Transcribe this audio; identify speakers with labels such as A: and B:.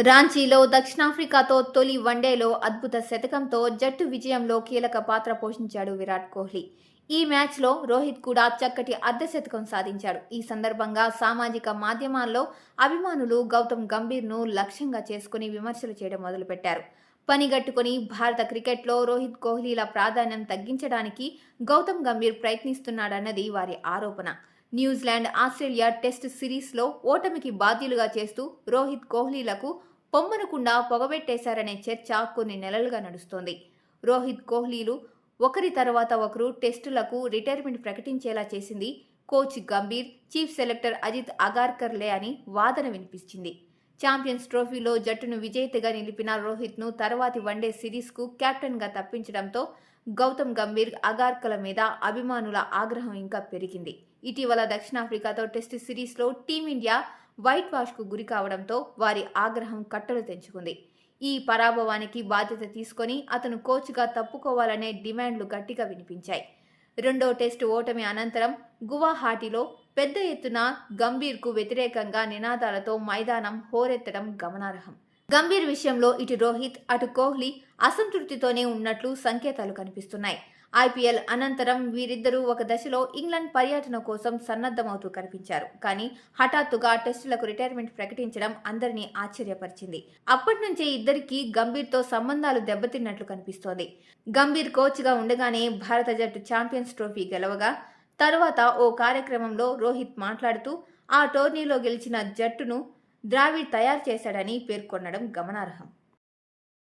A: రాంచీలో దక్షిణాఫ్రికాతో తొలి వన్డేలో అద్భుత శతకంతో జట్టు విజయంలో కీలక పాత్ర పోషించాడు విరాట్ కోహ్లీ. ఈ మ్యాచ్లో రోహిత్ కూడా చక్కటి అర్ధ శతకం సాధించాడు. ఈ సందర్భంగా సామాజిక మాధ్యమాల్లో అభిమానులు గౌతమ్ గంభీర్ను లక్ష్యంగా చేసుకుని విమర్శలు చేయడం మొదలుపెట్టారు. పనిగట్టుకుని భారత క్రికెట్లో రోహిత్ కోహ్లీల ప్రాధాన్యం తగ్గించడానికి గౌతమ్ గంభీర్ ప్రయత్నిస్తున్నాడన్నది వారి ఆరోపణ. న్యూజిలాండ్ ఆస్ట్రేలియా టెస్ట్ సిరీస్లో ఓటమికి బాధ్యులుగా చేస్తూ రోహిత్ కోహ్లీలకు పొమ్మనకుండా పొగబెట్టేశారనే చర్చ కొన్ని నెలలుగా నడుస్తోంది. రోహిత్ కోహ్లీలు ఒకరి తర్వాత ఒకరు టెస్టులకు రిటైర్మెంట్ ప్రకటించేలా చేసింది coach Gambhir, chief selector Ajit అగార్కర్లే అని వాదన వినిపించింది. ఛాంపియన్స్ ట్రోఫీలో జట్టును విజేతగా నిలిపిన రోహిత్ను తర్వాతి వన్డే సిరీస్కు కెప్టెన్గా తప్పించడంతో గౌతమ్ గంభీర్, అగార్కర్ల మీద అభిమానుల ఆగ్రహం ఇంకా పెరిగింది. ఇటీవల దక్షిణాఫ్రికాతో టెస్ట్ సిరీస్లో టీమిండియా వైట్ వాష్కు గురి కావడంతో వారి ఆగ్రహం కట్టలు తెంచుకుంది. ఈ పరాభవానికి బాధ్యత తీసుకొని అతను కోచ్గా తప్పుకోవాలనే డిమాండ్లు గట్టిగా వినిపించాయి. రెండో టెస్టు ఓటమి అనంతరం గువాహటిలో పెద్ద ఎత్తున గంభీర్కు వ్యతిరేకంగా నినాదాలతో మైదానం హోరెత్తడం గమనార్హం. గంభీర్ విషయంలో ఇటు రోహిత్, అటు కోహ్లీ అసంతృప్తితోనే ఉన్నట్లు సంకేతాలు కనిపిస్తున్నాయి. ఐపీఎల్ అనంతరం వీరిద్దరూ ఒక దశలో ఇంగ్లాండ్ పర్యటన కోసం సన్నద్ధమవుతూ కనిపించారు. కానీ హఠాత్తుగా టెస్టులకు రిటైర్మెంట్ ప్రకటించడం అందరినీ ఆశ్చర్యపరిచింది. అప్పటి నుంచే ఇద్దరికీ గంభీర్తో సంబంధాలు దెబ్బతిన్నట్లు కనిపిస్తోంది. గంభీర్ కోచ్గా ఉండగానే భారత జట్టు ఛాంపియన్స్ ట్రోఫీ గెలవగా తర్వాత ఓ కార్యక్రమంలో రోహిత్ మాట్లాడుతూ ఆ టోర్నీలో గెలిచిన జట్టును ద్రావిడ్ తయారు చేశాడని పేర్కొనడం గమనార్హం.